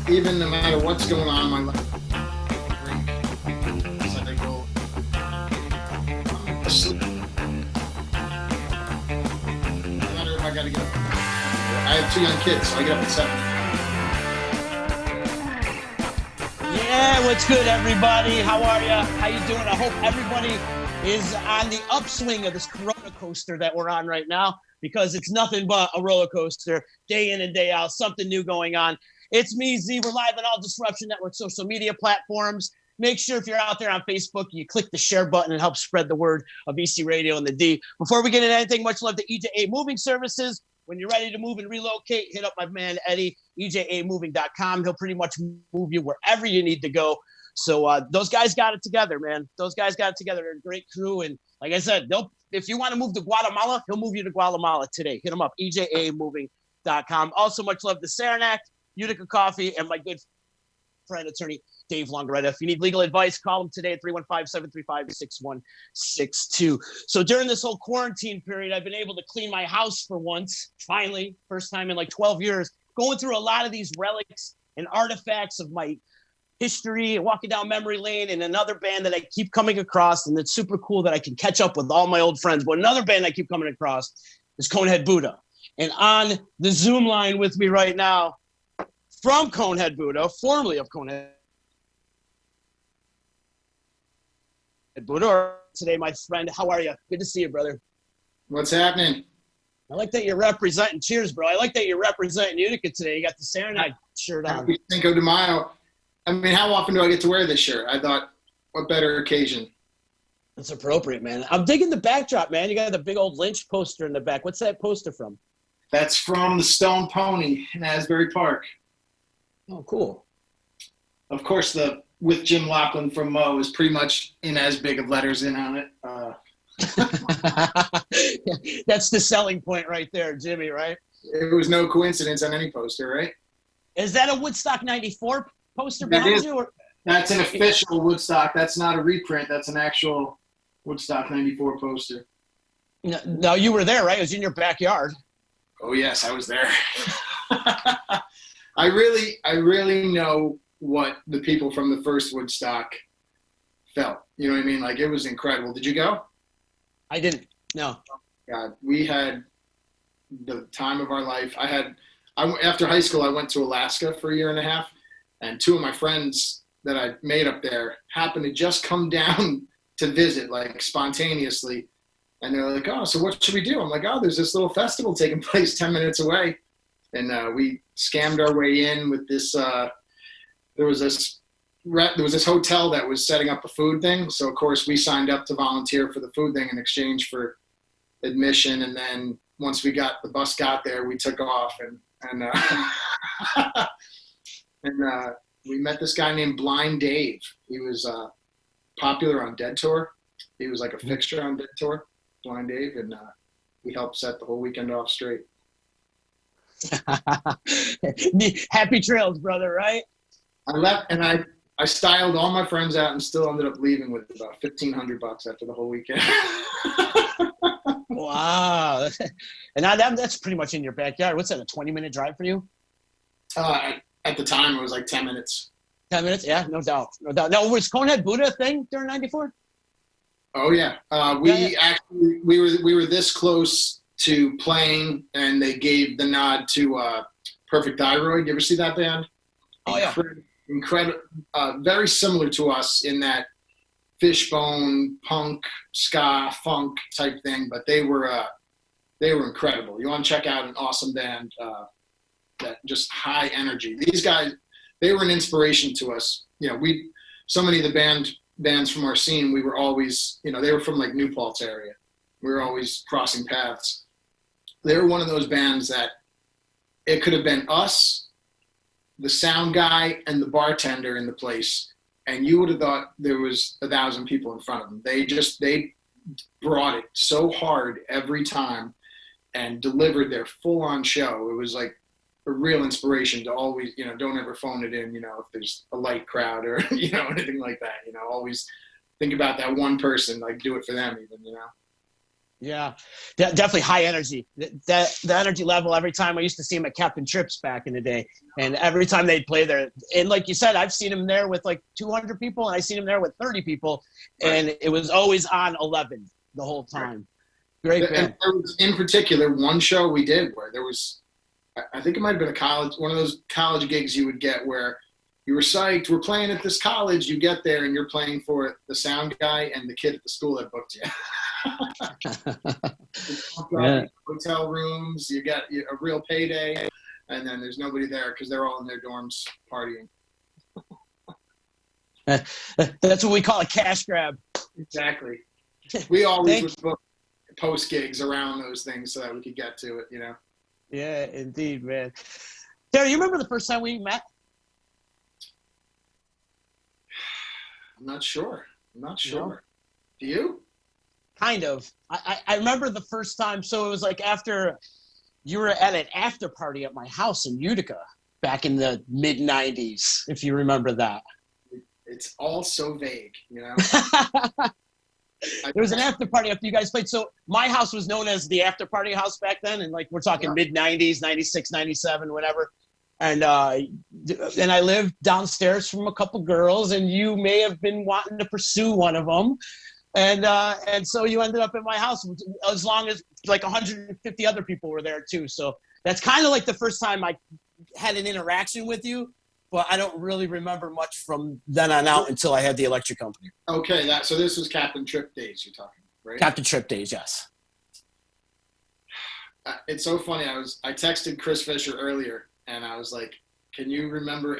Even no matter what's going on in my life, so I go to sleep. No matter if I got to get up. I have 2 young kids, so I get up at 7. Yeah, what's good, everybody? How are you? How you doing? I hope everybody is on the upswing of this roller coaster that we're on right now, because it's nothing but a roller coaster day in and day out, something new going on. It's me, Z. We're live on all Disruption Network social media platforms. Make sure if you're out there on Facebook, you click the share button and help spread the word of EC Radio and the D. Before we get into anything, much love to EJA Moving Services. When you're ready to move and relocate, hit up my man, Eddie, ejamoving.com. He'll pretty much move you wherever you need to go. So those guys got it together, man. Those guys got it together. They're a great crew. And like I said, if you want to move to Guatemala, he'll move you to Guatemala today. Hit him up, ejamoving.com. Also, much love to Saranac, Utica Coffee, and my good friend, attorney Dave Longaretta. If you need legal advice, call him today at 315-735-6162. So during this whole quarantine period, I've been able to clean my house for once, finally, first time in like 12 years, going through a lot of these relics and artifacts of my history and walking down memory lane, and another band that I keep coming across, and it's super cool that I can catch up with all my old friends. But another band I keep coming across is Conehead Buddha. And on the Zoom line with me right now, from Conehead Buddha, formerly of Conehead Buddha, today, my friend. How are you? Good to see you, brother. What's happening? I like that you're representing. Cheers, bro. I like that you're representing Utica today. You got the Saranac shirt on. Happy Cinco de Mayo. I mean, how often do I get to wear this shirt? I thought, what better occasion? That's appropriate, man. I'm digging the backdrop, man. You got the big old Lynch poster in the back. What's that poster from? That's from the Stone Pony in Asbury Park. Oh, cool. Of course, the with Jim Laughlin from Mo is pretty much in as big of letters in on it. That's the selling point right there, Jimmy, right? It was no coincidence on any poster, right? Is that a Woodstock 94 poster behind you? Or? That's an official Woodstock. That's not a reprint. That's an actual Woodstock 94 poster. No, you were there, right? It was in your backyard. Oh, yes, I was there. I really know what the people from the first Woodstock felt. You know what I mean? Like, it was incredible. Did you go? I didn't. No. God, we had the time of our life. After high school, I went to Alaska for a year and a half, and 2 of my friends that I made up there happened to just come down to visit, like, spontaneously. And they're like, oh, so what should we do? I'm like, oh, there's this little festival taking place 10 minutes away. And we scammed our way in with this, there was this hotel that was setting up a food thing. So, of course, we signed up to volunteer for the food thing in exchange for admission. And then once the bus got there, we took off. And we met this guy named Blind Dave. He was popular on Dead Tour. He was like a fixture on Dead Tour, Blind Dave. And we helped set the whole weekend off straight. Happy trails, brother, right? I left and I styled all my friends out and still ended up leaving with about $1,500 after the whole weekend. Wow. And that's pretty much in your backyard. What's that, a 20-minute drive for you? At the time, it was like 10 minutes. 10 minutes? Yeah, no doubt. No doubt. Now, was Conehead Buddha a thing during 94? Oh, yeah. We were this close to playing, and they gave the nod to Perfect Thyroid. You ever see that band? Oh, yeah. Incredible. Very similar to us in that fishbone, punk, ska, funk type thing, but they were incredible. You want to check out an awesome band that just high energy. These guys, they were an inspiration to us. You know, so many of the bands from our scene, we were always, they were from like New Paltz area. We were always crossing paths. They were one of those bands that it could have been us, the sound guy, and the bartender in the place, and you would have thought there was 1,000 people in front of them. They brought it so hard every time and delivered their full-on show. It was like a real inspiration to always, don't ever phone it in, if there's a light crowd or, anything like that, always think about that one person, like do it for them even. Yeah, definitely high energy. That the energy level every time I used to see him at Captain Trips back in the day, and every time they'd play there, and like you said, I've seen him there with like 200 people, and I seen him there with 30 people, and it was always on 11 the whole time. Great band. And there was, in particular, one show we did where there was, I think it might have been one of those college gigs you would get where you were psyched, we're playing at this college, you get there and you're playing for the sound guy and the kid at the school that booked you. Yeah. Hotel rooms, you get a real payday, and then there's nobody there because they're all in their dorms partying. That's what we call a cash grab. Exactly. We always would book post gigs around those things so that we could get to it, Yeah, indeed, man. Terry, you remember the first time we met? I'm not sure. No. Do you? Kind of. I remember the first time. So it was like after you were at an after party at my house in Utica back in the mid 90s, if you remember that. It's all so vague, There was an after party after you guys played. So my house was known as the after party house back then. And like, we're talking mid 90s, 96, 97, whatever. And I lived downstairs from a couple girls, and you may have been wanting to pursue one of them. And so you ended up at my house as long as like 150 other people were there too. So that's kind of like the first time I had an interaction with you, but I don't really remember much from then on out until I had the electric company. Okay. So this was Captain Trip days you're talking, right? Captain Trip days. Yes. It's so funny. I texted Chris Fisher earlier and I was like, can you remember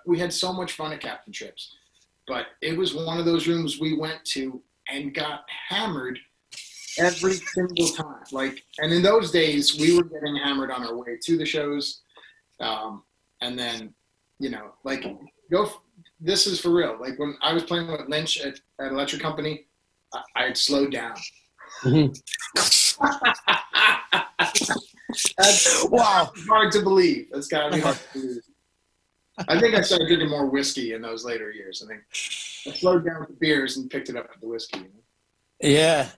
we had so much fun at Captain Trips. But it was one of those rooms we went to and got hammered every single time. And in those days, we were getting hammered on our way to the shows. And then, this is for real. Like when I was playing with Lynch at Electric Company, I had slowed down. Mm-hmm. That's hard to believe. That's got to be hard to believe. I think I started drinking more whiskey in those later years. I think I slowed down with the beers and picked it up with the whiskey. Yeah.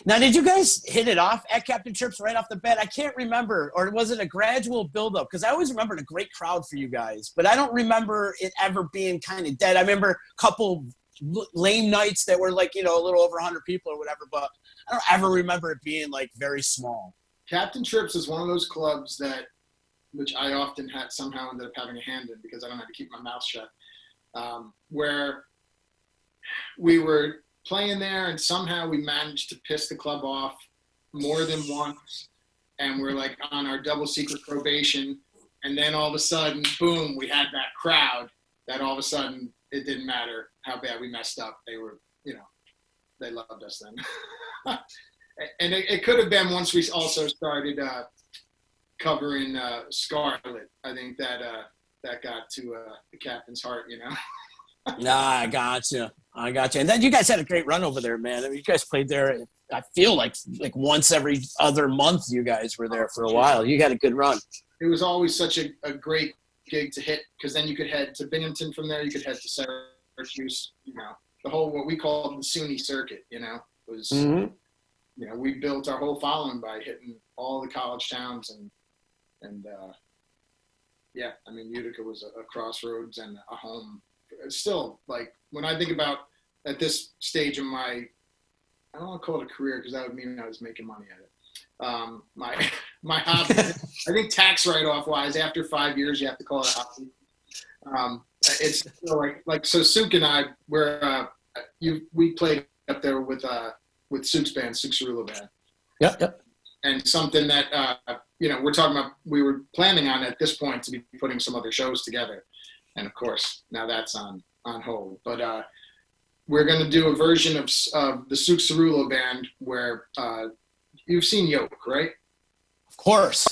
Now, did you guys hit it off at Captain Trips right off the bat? I can't remember. Or was it a gradual buildup? Because I always remembered a great crowd for you guys, but I don't remember it ever being kind of dead. I remember a couple lame nights that were like, a little over 100 people or whatever, but I don't ever remember it being like very small. Captain Trips is one of those clubs which I often somehow ended up having a hand in because I don't have to keep my mouth shut, where we were playing there and somehow we managed to piss the club off more than once, and we're like on our double secret probation, and then all of a sudden, boom, we had that crowd that all of a sudden it didn't matter how bad we messed up. They were, they loved us then. And it could have been once we also started covering Scarlet. I think that got to the captain's heart, Nah, I got you. And then you guys had a great run over there, man. I mean, you guys played there, I feel like once every other month you guys were there for a while. You got a good run. It was always such a great gig to hit because then you could head to Binghamton from there. You could head to Syracuse, the whole, what we call the SUNY circuit, was, we built our whole following by hitting all the college towns and Utica was a crossroads and a home. Still, like when I think about at this stage of my, I don't want to call it a career because that would mean I was making money at it. My hobby, I think tax write-off wise, after 5 years, you have to call it a hobby. It's still like so. Suk and I we played up there with Suk's band, Suk Cerullo Band. Yep. And something that we're talking about, we were planning on at this point to be putting some other shows together. And of course, now that's on hold. But we're going to do a version of the Suk Cerullo Band where you've seen Yoke, right? Of course.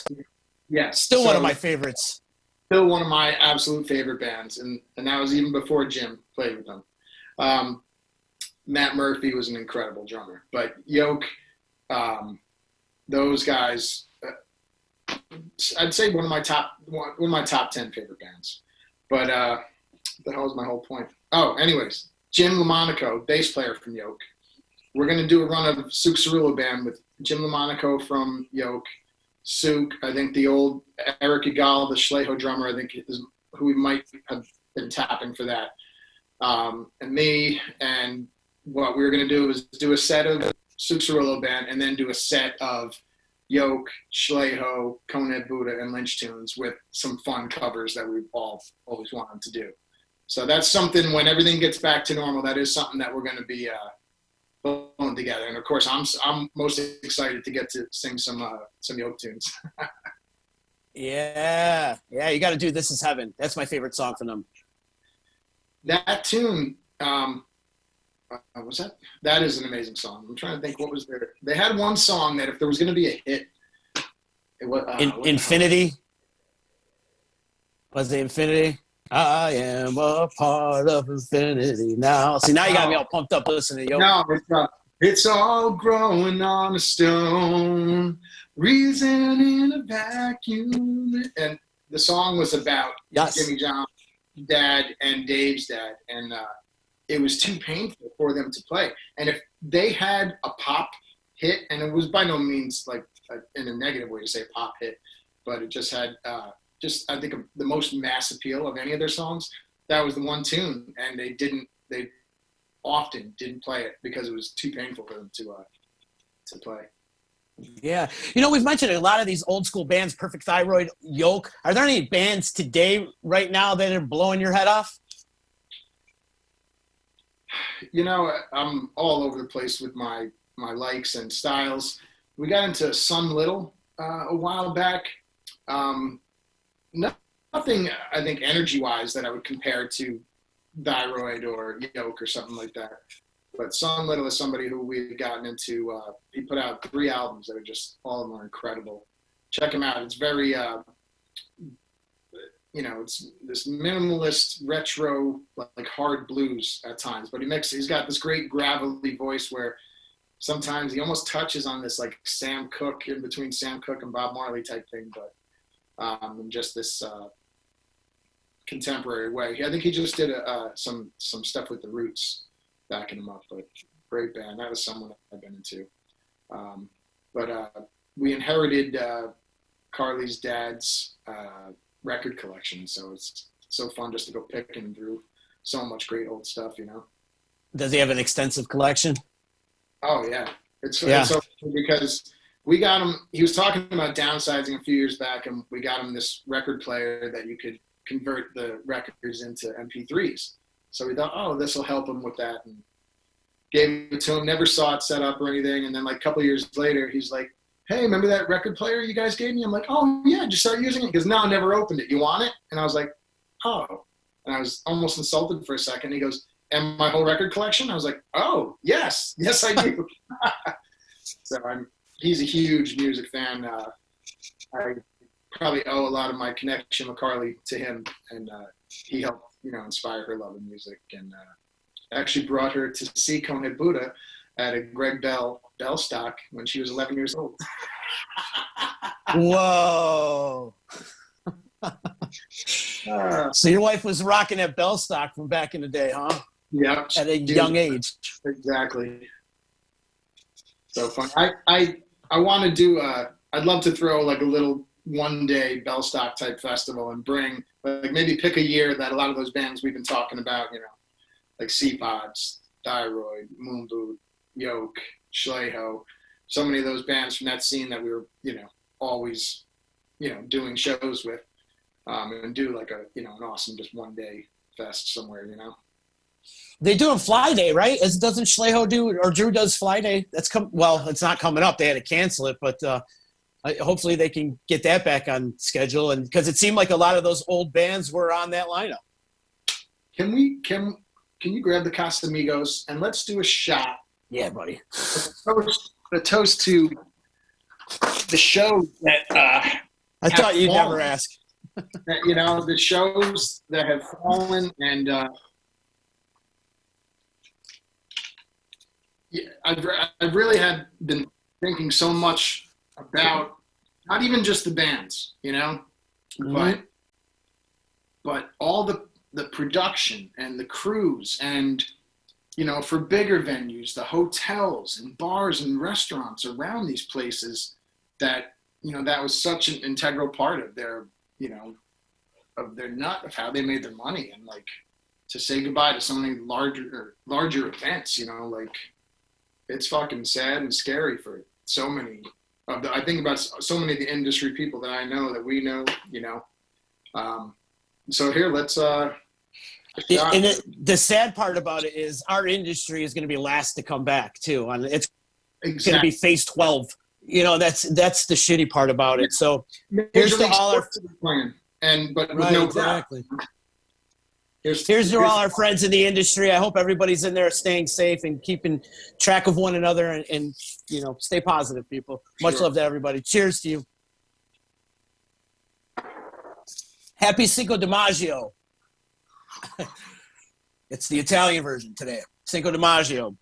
Yes. Still one of my favorites. Still one of my absolute favorite bands. And that was even before Jim played with them. Matt Murphy was an incredible drummer. But Yoke, those guys, I'd say one of my top 10 favorite bands. But the hell is my whole point? Oh, anyways, Jim LaMonaco, bass player from Yoke, we're going to do a run of Souk Cirillo Band with Jim LaMonaco from Yoke, Souk, I think the old Eric Egal, the Schlejo drummer, I think is who we might have been tapping for that. And me, and what we were going to do is do a set of Souk Cirillo Band and then do a set of Yoke, Schlejo, Conehead Buddha, and Lynch tunes with some fun covers that we've all always wanted to do. So that's something, when everything gets back to normal, that is something that we're going to be pulling together. And of course, I'm most excited to get to sing some Yoke tunes. Yeah, you got to do This Is Heaven. That's my favorite song from them. That tune, was that? That is an amazing song. I'm trying to think what was there. They had one song that if there was going to be a hit, it was Infinity. Was it Infinity? I am a part of infinity now. See, now you got me all pumped up listening to Yoke. No, it's all growing on a stone, reason in a vacuum. And the song was about Jimmy John's dad and Dave's dad, and it was too painful for them to play. And if they had a pop hit, and it was by no means like in a negative way to say pop hit, but it just had I think the most mass appeal of any of their songs, that was the one tune, and they often didn't play it because it was too painful for them to play. Yeah. We've mentioned a lot of these old school bands, Perfect Thyroid, Yoke. Are there any bands today right now that are blowing your head off? I'm all over the place with my likes and styles. We got into Sun Little a while back. Nothing, I think, energy-wise that I would compare to Thyroid or Yoke or something like that. But Sun Little is somebody who we've gotten into. He put out 3 albums that are just, all of them are incredible. Check him out. It's very, it's this minimalist, retro, like hard blues at times. But he's got this great gravelly voice where sometimes he almost touches on this like Sam Cooke, in between Sam Cooke and Bob Marley type thing. But in just this contemporary way. I think he just did some stuff with the Roots, backing him up. But great band. That was someone I've been into. But we inherited Carly's dad's record collection, so it's so fun just to go picking through so much great old stuff. Does he have an extensive collection? Oh yeah, it's so cool because we got him. He was talking about downsizing a few years back, and we got him this record player that you could convert the records into MP3s. So we thought, oh, this will help him with that, and gave it to him. Never saw it set up or anything. And then like a couple of years later, he's like, "Hey, remember that record player you guys gave me?" I'm like, "Oh yeah, just start using it." Because now I never opened it. You want it? And I was like, "Oh," and I was almost insulted for a second. He goes, "And my whole record collection?" I was like, "Oh yes, I do." So he's a huge music fan. I probably owe a lot of my connection with Carly to him, and he helped, inspire her love of music, and actually brought her to see Conehead Buddha at a Greg Bell stock when she was 11 years old. Whoa. So your wife was rocking that Bell stock from back in the day, huh? Yeah. At a young age. Exactly. So fun. I want to do I'd love to throw like a little one-day Bell stock type festival and bring, like, maybe pick a year that a lot of those bands we've been talking about, like C-Pods, Thyroid, Moonboot, Yoke, Schlejo, so many of those bands from that scene that we were, always, doing shows with, and do like an awesome just one day fest somewhere, They do a Fly Day, right? Doesn't Schlejo do, or Drew does Fly Day? It's not coming up. They had to cancel it, but hopefully they can get that back on schedule. And because it seemed like a lot of those old bands were on that lineup. Can you grab the Casamigos and let's do a shot? Yeah, buddy. A toast to the show that I thought you'd never ask. The shows that have fallen, and I've really been thinking so much about not even just the bands, Mm-hmm. but all the production and the crews and for bigger venues, the hotels and bars and restaurants around these places that, that was such an integral part of their, of their of how they made their money. And like to say goodbye to so many larger events, like it's fucking sad and scary for so many of I think about so many of the industry people that I know that we know, so here, let's, and the sad part about it is our industry is going to be last to come back too. And it's going to be phase 12. That's the shitty part about it. So here's to all our playing, but with right, no exactly. crowd. Here's to all our friends in the industry. I hope everybody's in there staying safe and keeping track of one another and stay positive, people. Much love to everybody. Cheers to you. Happy Cinco de Maggio. It's the Italian version today. Cinco de Maggio.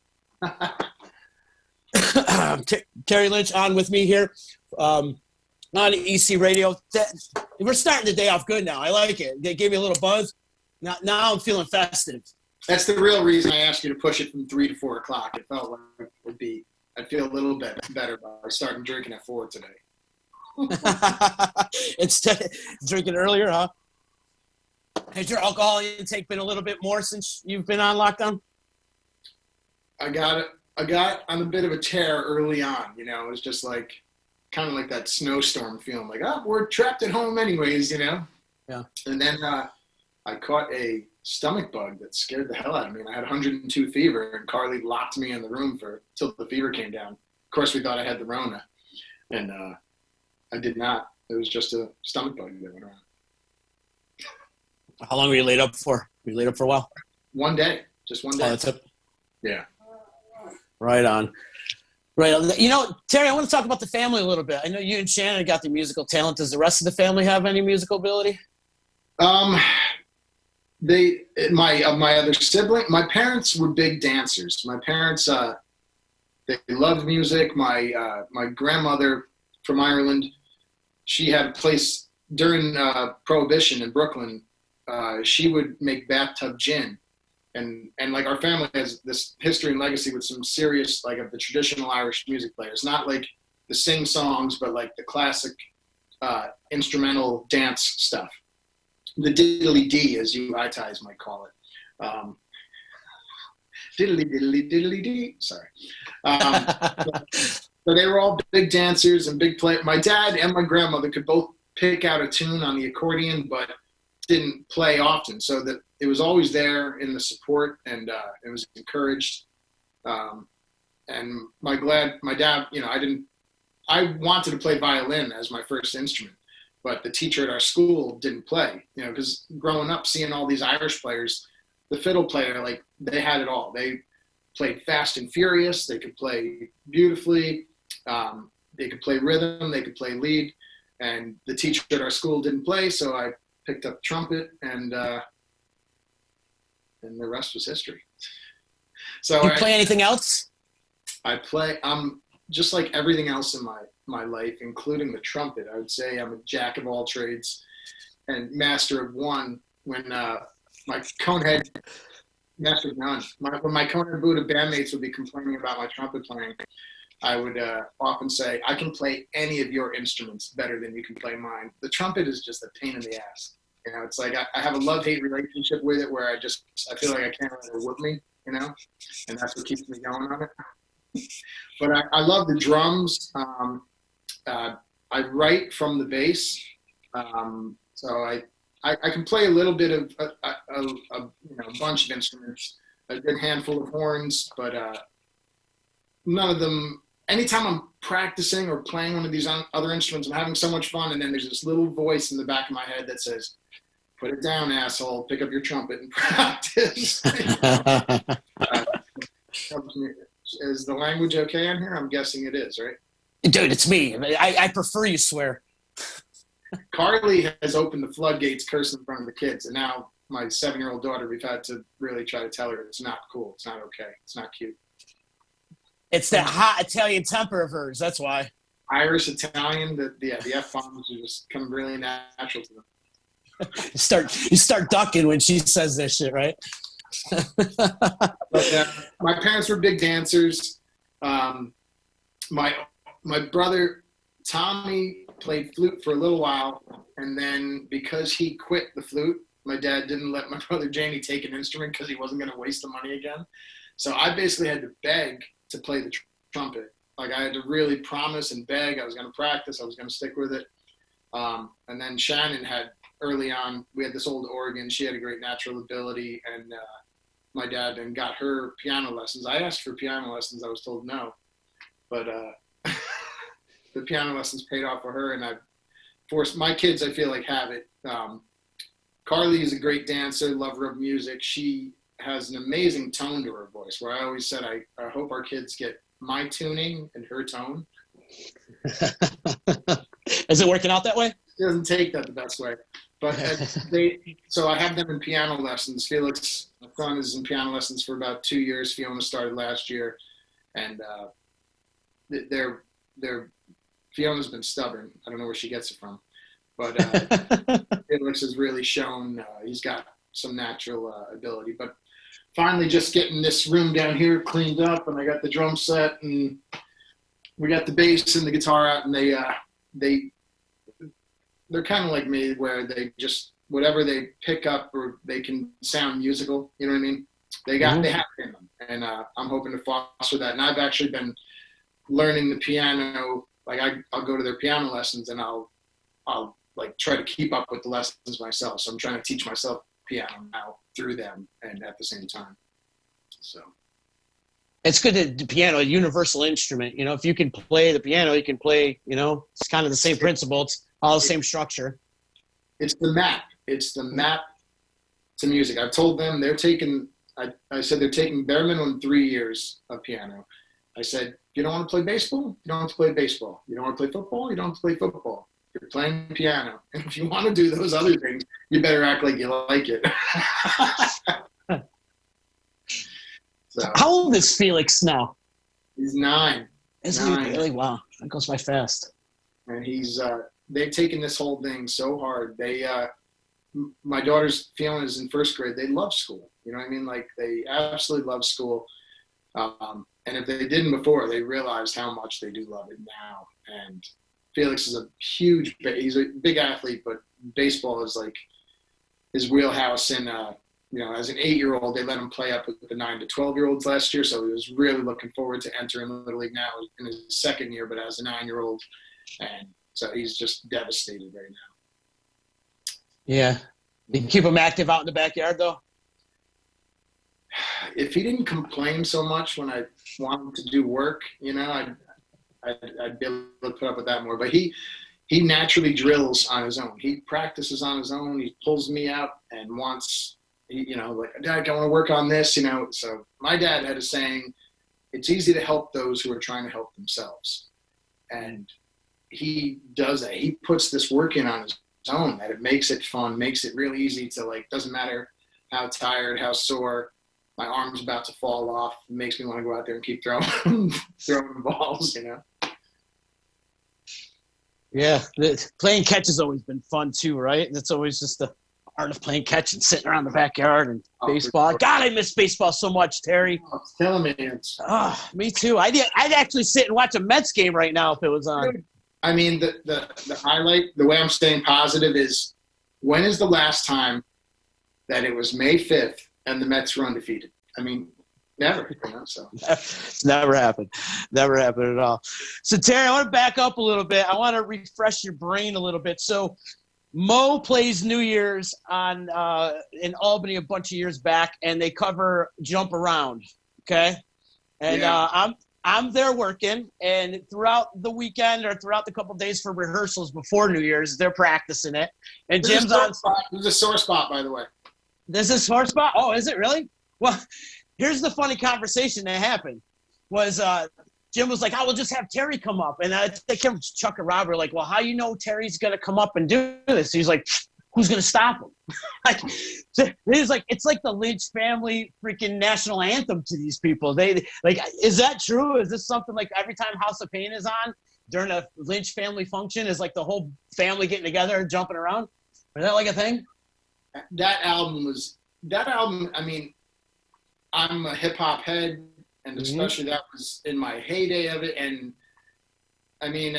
Terry Lynch on with me here on EC Radio. We're starting the day off good now. I like it. They gave me a little buzz. Now I'm feeling festive. That's the real reason I asked you to push it from 3 to 4 o'clock. It felt like I'd feel a little bit better by starting drinking at 4 today. Instead of drinking earlier, huh? Has your alcohol intake been a little bit more since you've been on lockdown? I got on a bit of a tear early on. It was just like kind of like that snowstorm feeling, like, oh, we're trapped at home anyways, Yeah. And then I caught a stomach bug that scared the hell out of me, and I had 102 fever, and Carly locked me in the room till the fever came down. Of course, we thought I had the Rona, and I did not. It was just a stomach bug that went around. How long were you laid up for? Were you laid up for a while? 1 day. Just 1 day. Oh, that's it. Yeah. Right on. Terry, I want to talk about the family a little bit. I know you and Shannon got the musical talent. Does the rest of the family have any musical ability? My other sibling, my parents were big dancers. My parents, they loved music. My grandmother from Ireland, she had a place during Prohibition in Brooklyn. She would make bathtub gin, and like our family has this history and legacy with some serious, like, of the traditional Irish music players, not like the sing songs, but like the classic instrumental dance stuff, the diddly dee, as you Itais might call it. Diddly diddly diddly dee. Sorry. So they were all big dancers and big play. My dad and my grandmother could both pick out a tune on the accordion, but didn't play often, so that it was always there in the support, and it was encouraged. And my dad, I wanted to play violin as my first instrument, but the teacher at our school didn't play, because growing up seeing all these Irish players, the fiddle player, like, they had it all. They played fast and furious. They could play beautifully. They could play rhythm. They could play lead. And the teacher at our school didn't play, so I picked up trumpet, and the rest was history. So do you play anything else? I play. Just like everything else in my life, including the trumpet. I would say I'm a jack of all trades and master of one. When my Conehead, master of none. When my Conehead Buddha bandmates would be complaining about my trumpet playing, I would often say, I can play any of your instruments better than you can play mine. The trumpet is just a pain in the ass. It's like I have a love-hate relationship with it, where I feel like I can't let it whoop me, and that's what keeps me going on it. But I love the drums. I write from the bass, so I can play a little bit of a bunch of instruments, a good handful of horns, but none of them. Anytime I'm practicing or playing one of these other instruments, I'm having so much fun, and then there's this little voice in the back of my head that says, "Put it down, asshole. Pick up your trumpet and practice." Is the language okay in here? I'm guessing it is, right? Dude, it's me. I prefer you swear. Carly has opened the floodgates, cursing in front of the kids, and now my 7-year-old daughter, we've had to really try to tell her it's not cool. It's not okay. It's not cute. It's that hot Italian temper of hers. That's why. Irish, Italian, the F-bombs are just come really natural to them. You start ducking when she says this shit, right? But my parents were big dancers. My brother Tommy played flute for a little while, and then because he quit the flute, my dad didn't let my brother Jamie take an instrument because he wasn't going to waste the money again. So I basically had to beg to play the trumpet. Like I had to really promise and beg. I was going to practice. I was going to stick with it. And then Shannon had early on. We had this old organ. She had a great natural ability, and my dad then got her piano lessons. I asked for piano lessons. I was told no, but the piano lessons paid off for her, and I forced my kids. I feel like have it. Carly is a great dancer, lover of music. She has an amazing tone to her voice. Where I always said, I hope our kids get my tuning and her tone. Is it working out that way? It doesn't take that the best way. But so I have them in piano lessons. Felix, my son, is in piano lessons for about 2 years. Fiona started last year, and Fiona's been stubborn. I don't know where she gets it from, but Felix has really shown he's got some natural ability. But finally, just getting this room down here cleaned up, and I got the drum set, and we got the bass and the guitar out, and they're kind of like me, where they just whatever they pick up, or they can sound musical. You know what I mean? They have it in them, and I'm hoping to foster that. And I've actually been learning the piano. Like I'll go to their piano lessons, and I'll like try to keep up with the lessons myself. So I'm trying to teach myself piano now through them, and at the same time. So. It's good to piano, a universal instrument. You know, if you can play the piano, you can play, you know, it's kind of the same principle. It's all the same structure. It's the map. It's the map to music. I've told them I said they're taking bare minimum 3 years of piano. I said, you don't want to play baseball? You don't have to play baseball. You don't want to play football? You don't have to play football. You're playing piano. And if you want to do those other things, you better act like you like it. So, how old is Felix now? He's 9. Isn't he really? Wow, that goes by fast. And they've taken this whole thing so hard. My daughter's Fiona's in first grade. They love school. You know what I mean? Like they absolutely love school. And if they didn't before, they realized how much they do love it now. And Felix is he's a big athlete, but baseball is like his wheelhouse. And as an 8-year-old, they let him play up with the 9 to 12-year-olds last year. So he was really looking forward to entering Little League now in his second year, but as a 9-year-old. And so he's just devastated right now. Yeah. You keep him active out in the backyard, though? If he didn't complain so much when I wanted to do work, I'd be able to put up with that more. But he naturally drills on his own. He practices on his own. He pulls me out and wants – like, Dad, I want to work on this, So my dad had a saying, it's easy to help those who are trying to help themselves. And he does that. He puts this work in on his own, that it makes it fun, makes it really easy to, like, doesn't matter how tired, how sore, my arm's about to fall off. It makes me want to go out there and keep throwing balls, Yeah, playing catch has always been fun too, right? It's always just the art of playing catch and sitting around the backyard and baseball. Sure. God, I miss baseball so much, Terry. Oh, it's killing me. Me too. I'd actually sit and watch a Mets game right now if it was on. I mean, the highlight, the way I'm staying positive is, when is the last time that it was May 5th and the Mets were undefeated? I mean, never. So It's never happened. Never happened at all. So, Terry, I want to back up a little bit. I want to refresh your brain a little bit. So, Mo plays New Year's in Albany a bunch of years back, and they cover Jump Around, okay? And I'm there working, and throughout the weekend or throughout the couple of days for rehearsals before New Year's, they're practicing it. And Jim's on. This is a sore spot, by the way. This is a sore spot? Oh, is it really? Well, here's the funny conversation that happened. Was Jim was like, I will just have Terry come up. And I think him, Chuck and Rob were like, well, how you know Terry's going to come up and do this? He's like, who's going to stop him? He's like, it's like the Lynch family freaking national anthem to these people. They like, is that true? Is this something like every time House of Pain is on during a Lynch family function is like the whole family getting together and jumping around? Is that like a thing? That album, I mean, I'm a hip hop head, and especially that was in my heyday of it. And I mean,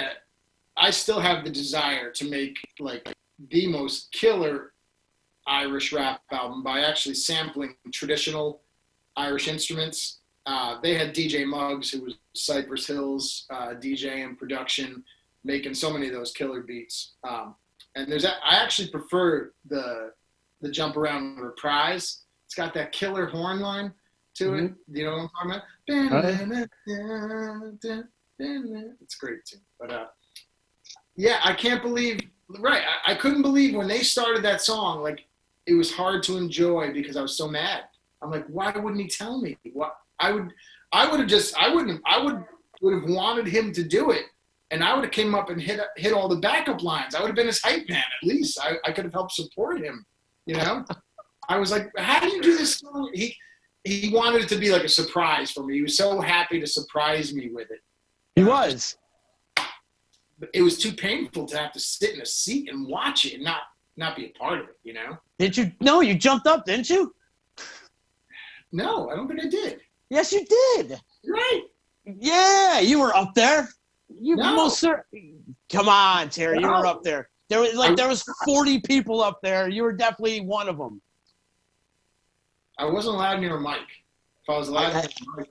I still have the desire to make like the most killer Irish rap album by actually sampling traditional Irish instruments. They had DJ Muggs, who was Cypress Hill's DJ and production, making so many of those killer beats. And I actually prefer the Jump Around Reprise. It's got that killer horn line to it. You know what I'm talking about? It's great too. But yeah, I can't believe. Right, I couldn't believe when they started that song. Like, it was hard to enjoy because I was so mad. I'm like, why wouldn't he tell me? What I would have wanted him to do it, and I would have came up and hit all the backup lines. I would have been his hype man at least. I could have helped support him. You know, I was like, how do you do this song? He wanted it to be like a surprise for me. He was so happy to surprise me with it. He was. It was too painful to have to sit in a seat and watch it and not be a part of it, you know? Did you? No, you jumped up, didn't you? No, I don't think I did. Yes, you did. Right. Yeah, you were up there. No. Come on, Terry, No. you were up there. There was 40 people up there. You were definitely one of them. I wasn't allowed near a mic. If I was allowed near a mic.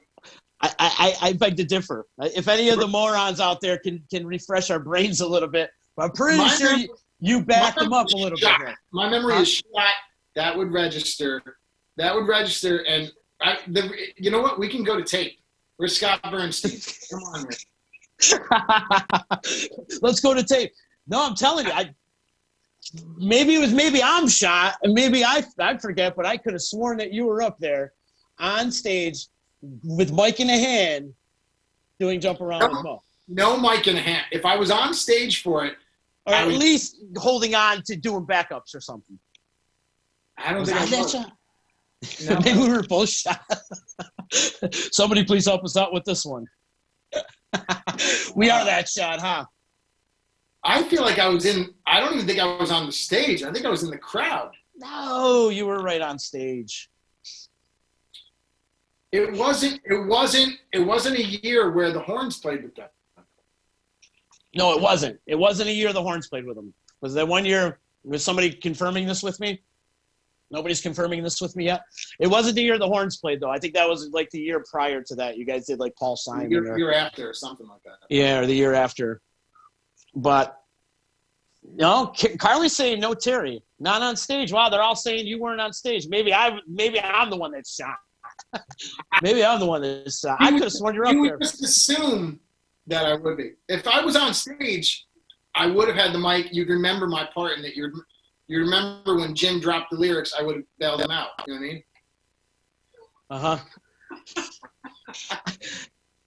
I beg to differ. If any of the morons out there can refresh our brains a little bit, but I'm pretty sure you backed them up a little bit. Here. My memory is shot. That would register. And you know what? We can go to tape. Where's Scott Bernstein? Come on, man. Let's go to tape. No, I'm telling you, maybe I'm shot, and maybe I forget, but I could have sworn that you were up there on stage with mic in a hand doing Jump Around with Mo. No mic in a hand. If I was on stage for it, or at least holding on to doing backups or something. I don't think I was. No. Maybe we were both shot. Somebody please help us out with this one. We are that shot, huh? I feel like I don't even think I was on the stage. I think I was in the crowd. No, you were right on stage. It wasn't a year where the Horns played with them. No, it wasn't. It wasn't a year the Horns played with them. Was that one year? Was somebody confirming this with me? Nobody's confirming this with me yet. It wasn't the year the Horns played, though. I think that was like the year prior to that. You guys did like Paul Simon. The year after or something like that. Yeah, or the year after. But no, Carly's saying no Terry, not on stage. Wow, they're all saying you weren't on stage. Maybe I'm the one that's shot. Maybe I'm the one that's shot. I could have sworn you're up there. You would just assume that I would be. If I was on stage, I would have had the mic. You'd remember my part in that. You remember when Jim dropped the lyrics, I would have bailed him out. You know what I mean?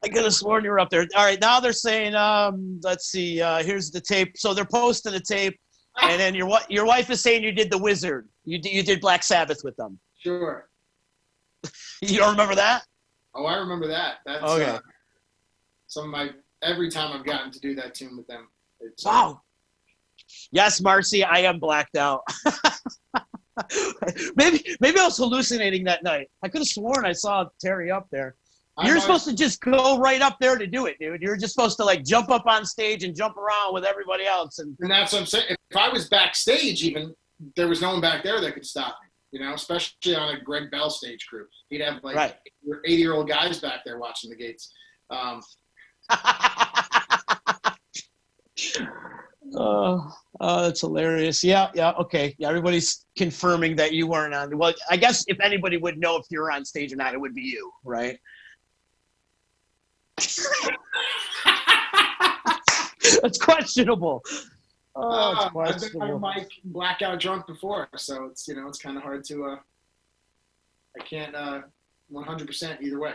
I could have sworn you were up there. All right, now they're saying, let's see, here's the tape. So they're posting the tape, and then your wife is saying you did The Wizard. You did Black Sabbath with them. Sure. You don't remember that? Oh, I remember that. That's okay. Every time I've gotten to do that tune with them. Wow. Yes, Marcy, I am blacked out. maybe I was hallucinating that night. I could have sworn I saw Terry up there. You're supposed to just go right up there to do it, dude. You're just supposed to like jump up on stage and jump around with everybody else. And that's what I'm saying. If I was backstage, even there was no one back there that could stop me. You know, especially on a Greg Bell stage crew, he'd have like 80-year-old guys back there watching the gates. Oh, that's hilarious. Yeah, okay. Yeah, everybody's confirming that you weren't on. Well, I guess if anybody would know if you were on stage or not, it would be you, right? That's questionable. Oh, it's questionable. I've been blackout drunk before, so it's kind of hard to. I can't 100% either way.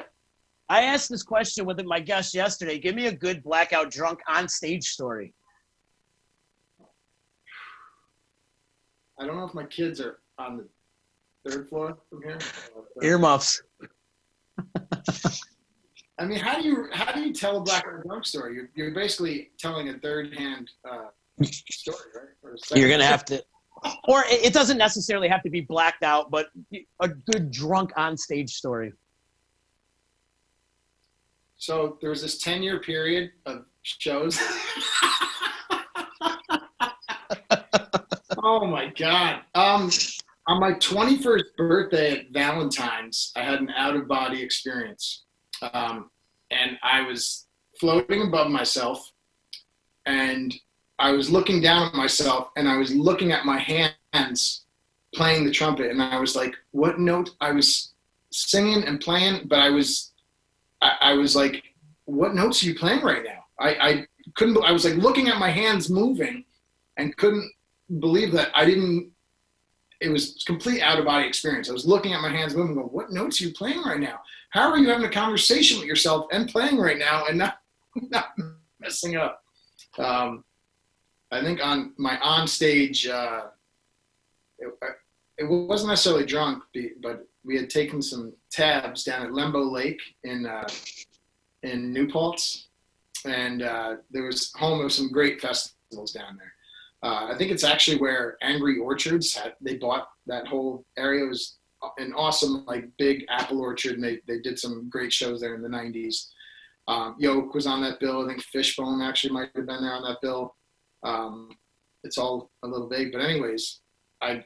I asked this question with my guest yesterday. Give me a good blackout drunk on stage story. I don't know if my kids are on the third floor from here. Earmuffs. I mean, how do you tell a blackout drunk story? You're basically telling a third-hand story, right? You're gonna have to, or it doesn't necessarily have to be blacked out, but a good drunk on stage story. So there was this 10-year period of shows. Oh my God. On my 21st birthday at Valentine's, I had an out-of-body experience. And I was floating above myself, and I was looking down at myself, and I was looking at my hands playing the trumpet, and I was like, what note? I was singing and playing, but I was like, what notes are you playing right now? I couldn't, I was like looking at my hands moving and couldn't believe that it was complete out of body experience. I was looking at my hands moving and going, what notes are you playing right now? How are you having a conversation with yourself and playing right now and not messing up? I think on my onstage, it wasn't necessarily drunk, but we had taken some tabs down at Lembo Lake in New Paltz, and there was home of some great festivals down there. I think it's actually where Angry Orchards they bought that whole area. It was an awesome, like, big apple orchard, and they did some great shows there in the 90s. Yoke was on that bill. I think Fishbone actually might have been there on that bill. It's all a little vague, but anyways, I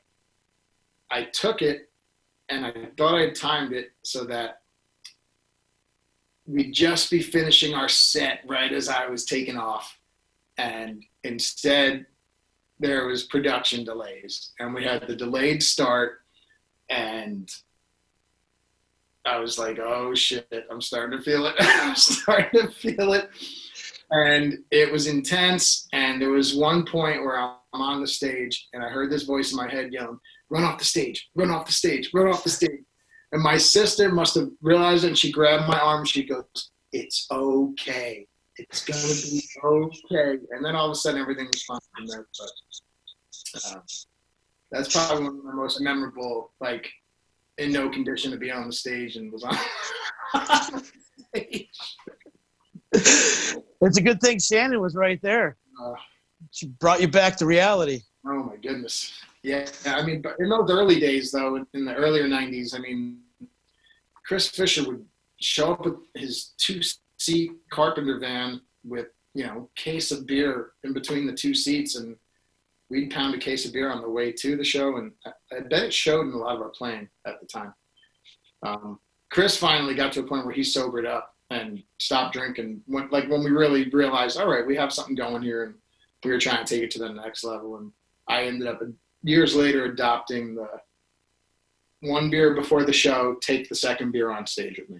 took it, and I thought I had timed it so that we'd just be finishing our set right as I was taking off, and instead there was production delays, and we had the delayed start, and I was like, oh shit, I'm starting to feel it. I'm starting to feel it. And it was intense. And there was one point where I'm on the stage, and I heard this voice in my head yelling, run off the stage, run off the stage, run off the stage. And my sister must have realized it, and she grabbed my arm, and she goes, it's okay. It's going to be okay. And then all of a sudden, everything was fine from there. But that's probably one of the most memorable, like, in no condition to be on the stage and was on stage. It's a good thing Shannon was right there. She brought you back to reality. Oh, my goodness. Yeah, I mean, but in those early days, though, in the earlier 90s, I mean, Chris Fisher would show up with his 2-seat Carpenter van with, case of beer in between the 2 seats, and we'd pound a case of beer on the way to the show, and I bet it showed in a lot of our playing at the time. Chris finally got to a point where he sobered up and stopped drinking. When we really realized, all right, we have something going here, and we were trying to take it to the next level. And I ended up years later adopting the one beer before the show, take the second beer on stage with me.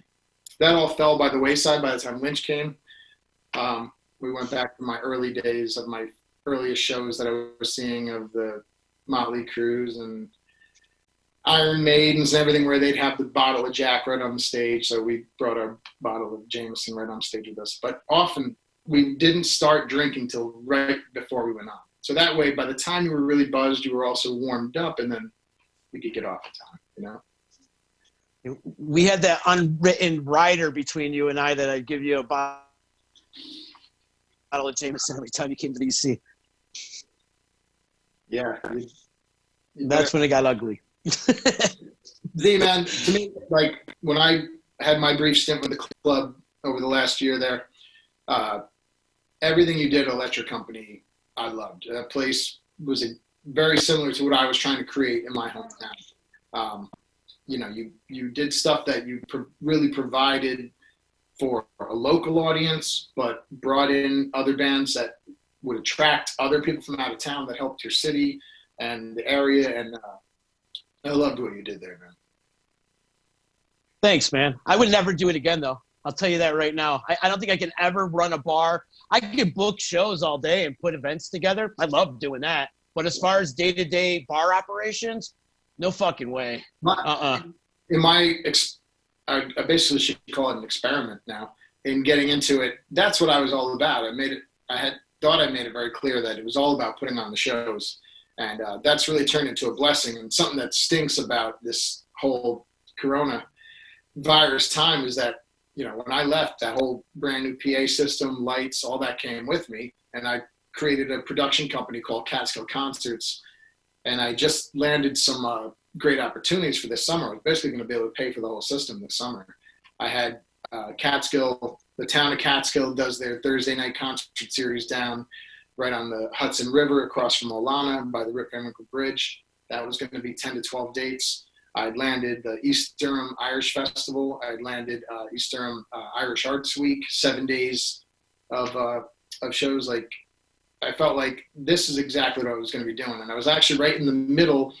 That all fell by the wayside by the time Lynch came. We went back to my early days of my earliest shows that I was seeing of the Motley Crues and Iron Maidens and everything, where they'd have the bottle of Jack right on the stage. So we brought our bottle of Jameson right on stage with us. But often we didn't start drinking till right before we went on. So that way, by the time you were really buzzed, you were also warmed up, and then we could get off the time, We had that unwritten rider between you and I that I'd give you a bottle of Jameson every time you came to the EC. Yeah. That's when it got ugly. See, man, to me, like, when I had my brief stint with the club over the last year there, everything you did at Electric Company, I loved. That place was very similar to what I was trying to create in my hometown. You did stuff that you really provided for a local audience, but brought in other bands that would attract other people from out of town that helped your city and the area. And I loved what you did there, man. Thanks, man. I would never do it again, though. I'll tell you that right now. I don't think I can ever run a bar. I could book shows all day and put events together. I love doing that. But as far as day-to-day bar operations, no fucking way. I basically should call it an experiment now. In getting into it, that's what I was all about. I thought I made it very clear that it was all about putting on the shows. And that's really turned into a blessing. And something that stinks about this whole coronavirus time is that, when I left, that whole brand new PA system, lights, all that came with me. And I created a production company called Catskill Concerts. And I just landed some great opportunities for this summer. I was basically going to be able to pay for the whole system this summer. I had Catskill the town of Catskill does their Thursday night concert series down right on the Hudson River across from Olana by the Rip Van Winkle Bridge. That was going to be 10 to 12 dates. I'd landed the East Durham Irish Festival. I'd landed East Durham Irish Arts Week, 7 days of shows. Like, I felt like this is exactly what I was going to be doing. And I was actually right in the middle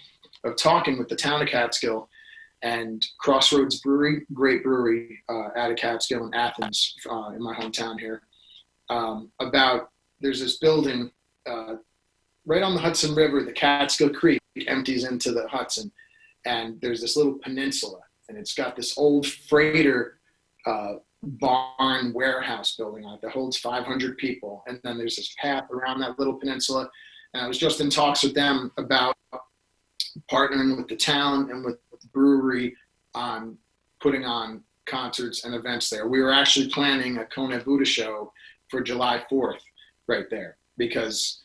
of talking with the town of Catskill and Crossroads Brewery, great brewery out of Catskill in Athens, in my hometown here, about there's this building right on the Hudson River. The Catskill Creek empties into the Hudson, and there's this little peninsula, and it's got this old freighter barn warehouse building on it that holds 500 people. And then there's this path around that little peninsula. And I was just in talks with them about partnering with the town and with the brewery on putting on concerts and events there. We were actually planning a Kone Buddha show for July 4th right there, because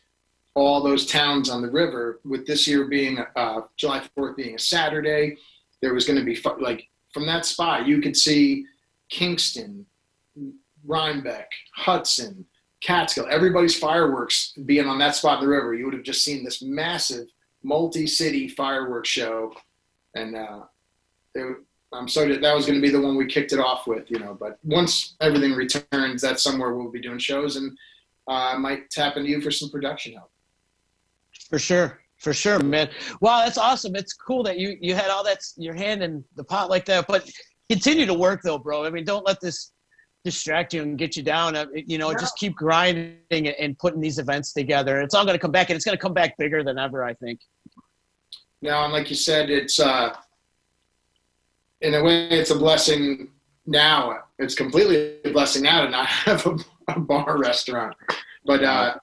all those towns on the river, with this year being July 4th being a Saturday, there was going to be like from that spot you could see Kingston, Rhinebeck, Hudson, Catskill, everybody's fireworks being on that spot in the river. You would have just seen this massive multi-city fireworks show, and I'm sorry that was going to be the one we kicked it off with, you know. But once everything returns, that's somewhere we'll be doing shows, and I might tap into you for some production help. For sure, man. Wow, that's awesome. It's cool that you had all that, your hand in the pot like that. But continue to work though, bro. I mean, don't let this distract you and get you down. You know, just keep grinding and putting these events together. It's all going to come back, and it's going to come back bigger than ever, I think. Now, and like you said, it's in a way, it's a blessing now. It's completely a blessing now to not have a bar restaurant. But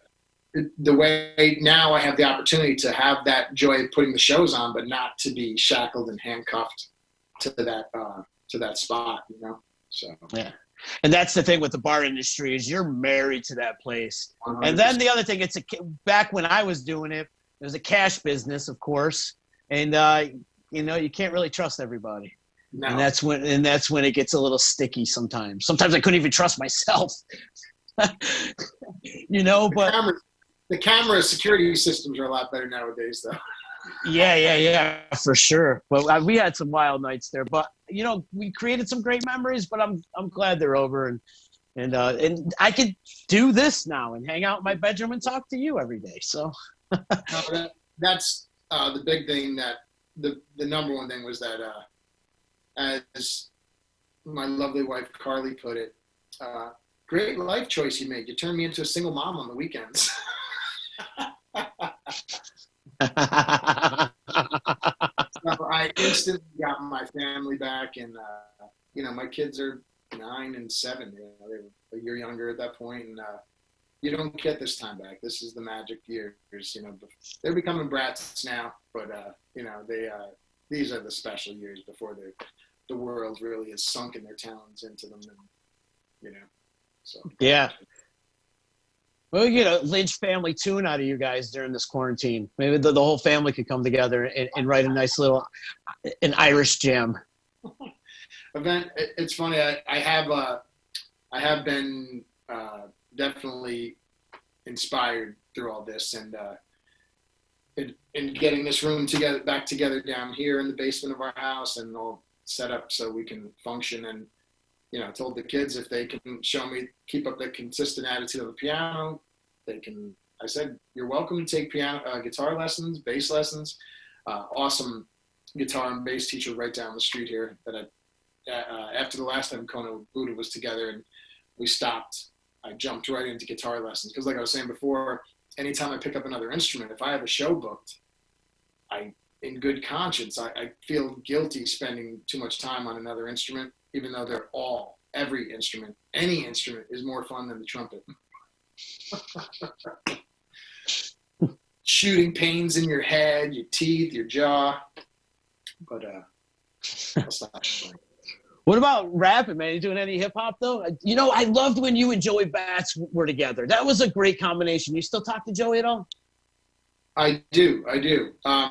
the way now I have the opportunity to have that joy of putting the shows on, but not to be shackled and handcuffed to that spot, you know? So yeah. And that's the thing with the bar industry is you're married to that place. 100%. And then the other thing, back when I was doing it, it was a cash business, of course. And, you know, you can't really trust everybody. No. And that's when it gets a little sticky sometimes. Sometimes I couldn't even trust myself, you know, the camera security systems are a lot better nowadays, though. Yeah, for sure. But we had some wild nights there. But you know, we created some great memories. But I'm glad they're over, and I could do this now and hang out in my bedroom and talk to you every day. So that's the big thing. That the number one thing was that, as my lovely wife Carly put it, great life choice you made. You turned me into a single mom on the weekends. So I instantly got my family back, and you know, my kids are 9 and 7. You know, they were a year younger at that point, and you don't get this time back. This is the magic years. You know, they're becoming brats now, but you know, these are the special years before the world really has sunken their talons into them, and you know, so yeah. Well, you know, Lynch family tune out of you guys during this quarantine. Maybe the whole family could come together and write a nice little an Irish jam event. It's funny. I have been definitely inspired through all this, and in getting this room back together down here in the basement of our house, and all set up so we can function. And you know, I told the kids if they can keep up the consistent attitude of the piano, they can. I said, you're welcome to take guitar lessons, bass lessons. Awesome guitar and bass teacher right down the street here. That after the last time Kone Buddha was together and we stopped, I jumped right into guitar lessons because, like I was saying before, anytime I pick up another instrument, if I have a show booked, in good conscience, I feel guilty spending too much time on another instrument, even though every instrument, any instrument is more fun than the trumpet. Shooting pains in your head, your teeth, your jaw. But that's not fun. What about rapping, man? You doing any hip hop though? You know, I loved when you and Joey Bats were together. That was a great combination. You still talk to Joey at all? I do.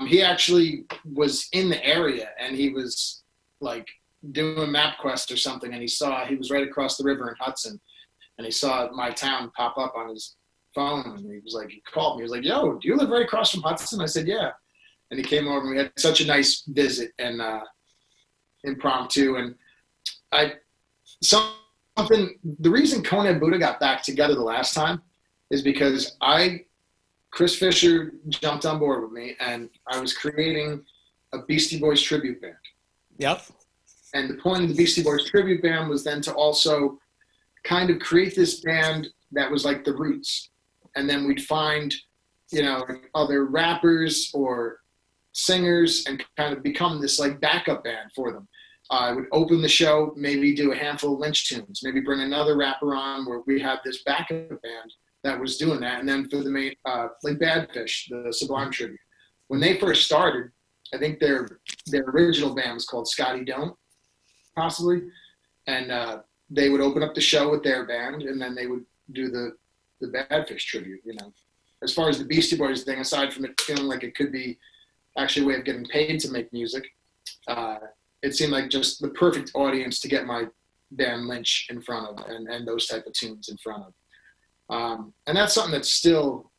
He actually was in the area, and he was like doing MapQuest or something, and he was right across the river in Hudson, and he saw my town pop up on his phone, and he called me. He was like, "Yo, do you live right across from Hudson?" I said, "Yeah." And he came over, and we had such a nice visit and impromptu. And the reason Conan Buddha got back together the last time is because Chris Fisher jumped on board with me, and I was creating a Beastie Boys tribute band. Yep. And the point of the Beastie Boys tribute band was then to also kind of create this band that was like the Roots. And then we'd find, other rappers or singers and kind of become this like backup band for them. I would open the show, maybe do a handful of Lynch tunes, maybe bring another rapper on where we had this backup band that was doing that. And then for the main, like Bad Fish, the Sublime tribute. When they first started, I think their original band was called Scotty Don't, possibly. And they would open up the show with their band, and then they would do the Bad Fish tribute, As far as the Beastie Boys thing, aside from it feeling like it could be actually a way of getting paid to make music, it seemed like just the perfect audience to get my band Lynch in front of and those type of tunes in front of. And that's something that's still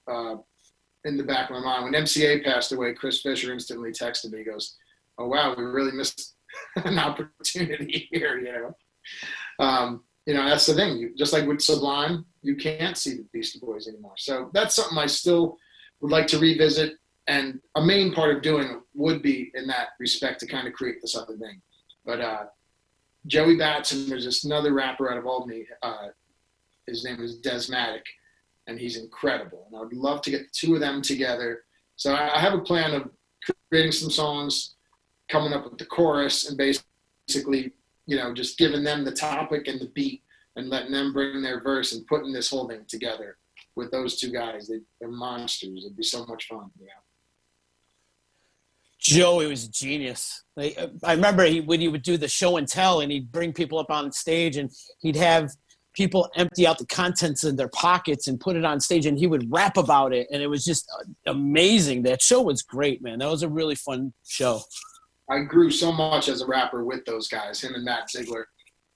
in the back of my mind. When MCA passed away, Chris Fisher instantly texted me. He goes, "Oh, wow, we really missed an opportunity here, that's the thing. Just like with Sublime, you can't see the Beastie Boys anymore. So that's something I still would like to revisit. And a main part of doing it would be in that respect to kind of create this other thing. But Joey Batson, there's this another rapper out of Albany. His name is Desmatic, and he's incredible. And I would love to get the two of them together. So I have a plan of creating some songs, coming up with the chorus, and basically, just giving them the topic and the beat and letting them bring their verse and putting this whole thing together with those two guys. They're monsters. It'd be so much fun, Joey was a genius. I remember when he would do the show and tell, and he'd bring people up on stage, and he'd have people empty out the contents in their pockets and put it on stage, and he would rap about it, and it was just amazing. That show was great, man. That was a really fun show. I grew so much as a rapper with those guys, him and Matt Ziegler.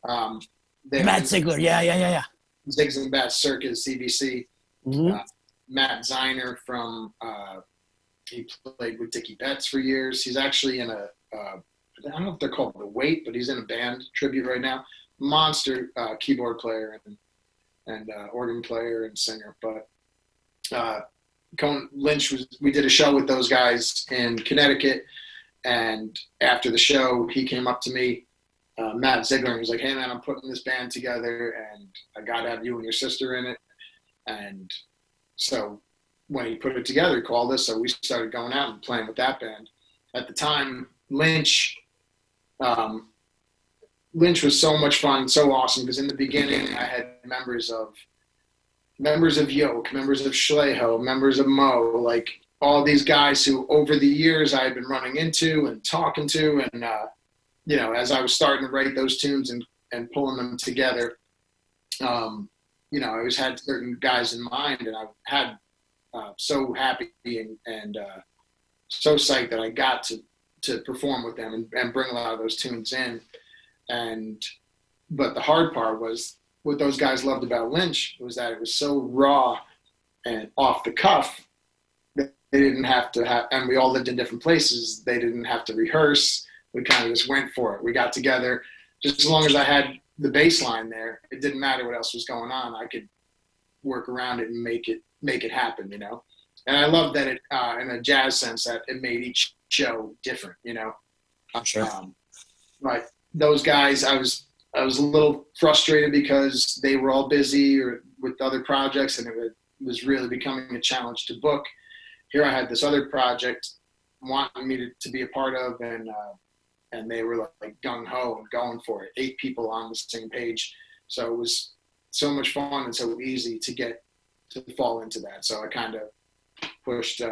Matt Ziegler, yeah. Ziggs and Bats Circus, CBC. Mm-hmm. Matt Ziner from he played with Dickie Betts for years. He's actually in I don't know if they're called The Weight, but he's in a band tribute right now. Monster keyboard player and organ player and singer. But Lynch we did a show with those guys in Connecticut, and after the show, he came up to me, Matt Ziegler, and he was like, "Hey man, I'm putting this band together, and I gotta have you and your sister in it." And so when he put it together, he called us, so we started going out and playing with that band. At the time, Lynch was so much fun, so awesome, because in the beginning I had members of Yoke, members of Schleho, members of Mo, like all these guys who over the years I had been running into and talking to, and as I was starting to write those tunes and pulling them together, I always had certain guys in mind, and I had so happy and so psyched that I got to perform with them and bring a lot of those tunes in. But the hard part was what those guys loved about Lynch was that it was so raw and off the cuff that they didn't have to have, and we all lived in different places. They didn't have to rehearse. We kind of just went for it. We got together. Just as long as I had the bass line there, it didn't matter what else was going on. I could work around it and make it happen, And I love that it, in a jazz sense, that it made each show different, I'm sure. But those guys, I was a little frustrated because they were all busy or with other projects, and it was really becoming a challenge to book. Here I had this other project wanting me to be a part of, and they were like gung-ho and going for it. 8 people on the same page. So it was so much fun and so easy to fall into that. So I kind of pushed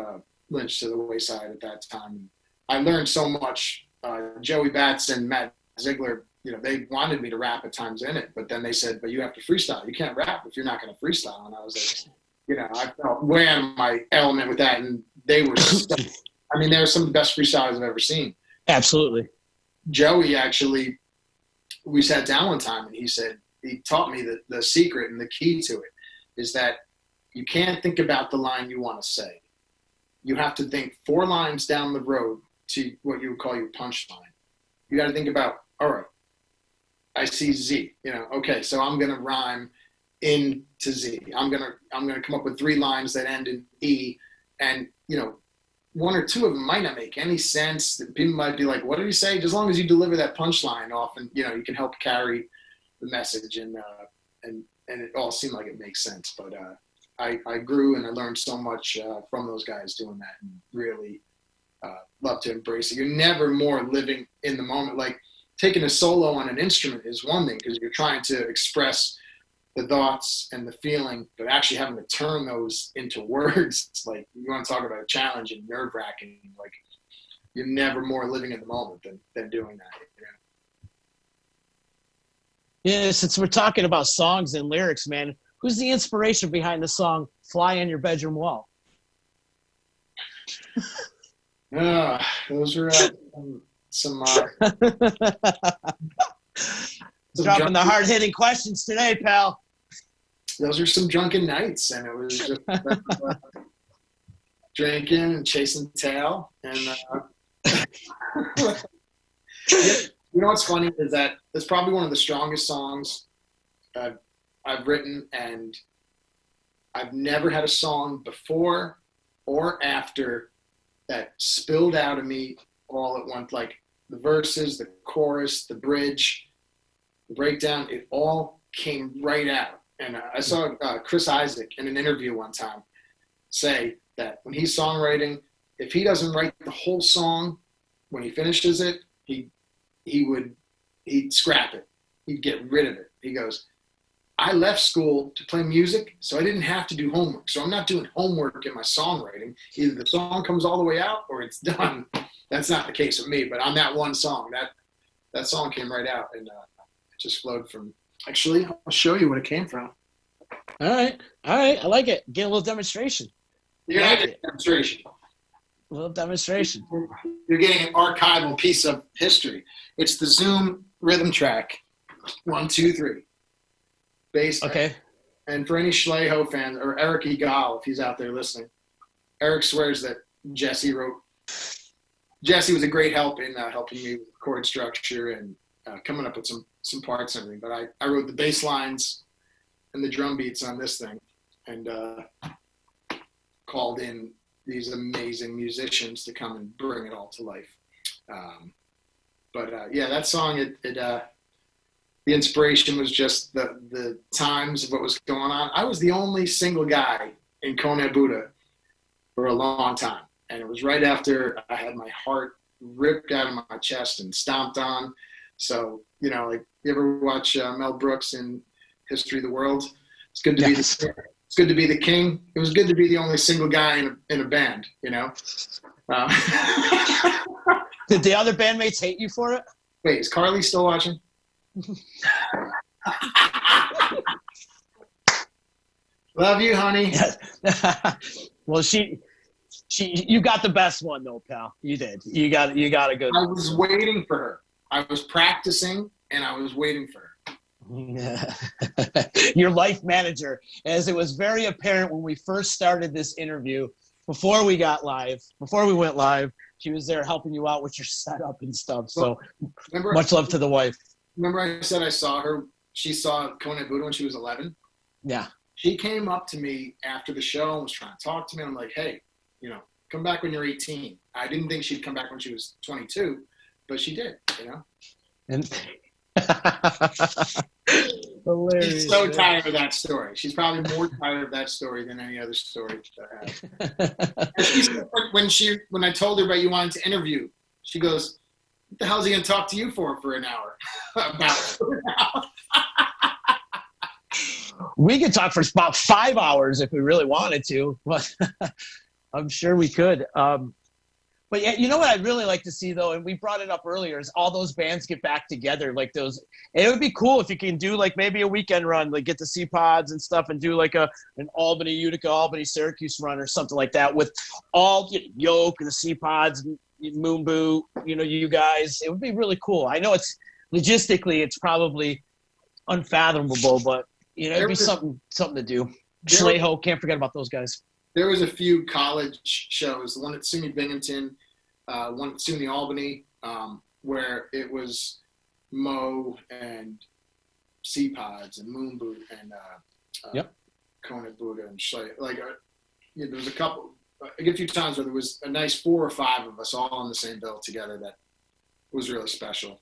Lynch to the wayside at that time. I learned so much. Joey Bats and Matt Ziegler, they wanted me to rap at times in it, but then they said, "But you have to freestyle. You can't rap if you're not going to freestyle." And I was like, I felt way out of my element with that. And they were, they were some of the best freestyles I've ever seen. Absolutely. Joey actually we sat down one time and he taught me that the secret and the key to it is that you can't think about the line you want to say. You have to think 4 lines down the road to what you would call your punchline. You got to think about, all right, I see Z, okay, so I'm going to rhyme into Z. I'm going to come up with 3 lines that end in E, and, 1 or 2 of them might not make any sense. People might be like, what did he say? Just as long as you deliver that punchline off and, you can help carry the message, and it all seemed like it makes sense. But I grew and I learned so much from those guys doing that, and really love to embrace it. You're never more living in the moment. Like taking a solo on an instrument is one thing because you're trying to express the thoughts and the feeling, but actually having to turn those into words, like you want to talk about a challenge and nerve-wracking, like you're never more living in the moment than doing that. Yeah, since we're talking about songs and lyrics, man, who's the inspiration behind the song Fly on Your Bedroom Wall? Those are some dropping the hard-hitting questions today, pal. Those are some drunken nights, and it was just drinking and chasing tail. And what's funny is that it's probably one of the strongest songs I've written, and I've never had a song before or after that spilled out of me all at once. Like the verses, the chorus, the bridge, the breakdown, it all came right out. And I saw Chris Isaac in an interview one time say that when he's songwriting, if he doesn't write the whole song when he finishes it, he'd scrap it. He'd get rid of it. He goes, I left school to play music, so I didn't have to do homework. So I'm not doing homework in my songwriting. Either the song comes all the way out or it's done. That's not the case with me, but on that one song, that song came right out, and it just flowed from. Actually, I'll show you what it came from. All right. I like it. Get a little demonstration. You're going to get a demonstration. A little demonstration. You're getting an archival piece of history. It's the Zoom rhythm track. 1, 2, 3. Bass. Okay. And for any Schleho fans, or Eric Egal, if he's out there listening, Eric swears that Jesse was a great help in helping me with chord structure and coming up with some parts and everything. But I wrote the bass lines and the drum beats on this thing, and called in these amazing musicians to come and bring it all to life. Yeah, that song, the inspiration was just the times of what was going on. I was the only single guy in Kone Buddha for a long time. And it was right after I had my heart ripped out of my chest and stomped on. So, like you ever watch Mel Brooks in History of the World? It's good to be it's good to be the king. It was good to be the only single guy in a band, Did the other bandmates hate you for it? Wait, is Carly still watching? Love you, honey. Well, you got the best one though, pal. You did. You got a good one. I was waiting for her. I was practicing and I was waiting for her. Your life manager, as it was very apparent when we first started this interview, before we went live, she was there helping you out with your setup and stuff. So much love to the wife. Remember I said I saw her, she saw Kone Buddha when she was 11? Yeah. She came up to me after the show and was trying to talk to me. I'm like, hey, come back when you're 18. I didn't think she'd come back when she was 22, but she did, And hilarious. She's so tired of that story. She's probably more tired of that story than any other story that I have. When I told her about you wanted to interview, she goes, what the hell is he going to talk to you for an hour? We could talk for about 5 hours if we really wanted to, but I'm sure we could. But yeah, you know what I'd really like to see though, and we brought it up earlier, is all those bands get back together. Like those, it would be cool if you can do like maybe a weekend run, like get the C-Pods and stuff, and do like an Albany, Utica, Albany, Syracuse run or something like that with all Yoke and the C-Pods and Moon Boot, you guys. It would be really cool. I know it's logistically, it's probably unfathomable, but it'd be was- something to do. there was- Schleho, can't forget about those guys. There was a few college shows, the one at SUNY Binghamton, one at SUNY Albany, where it was Mo and C-Pods and Moon Boot and Yep. Kona Buddha and Schley. There was a couple, a few times where there was a nice 4 or 5 of us all on the same bill together that was really special.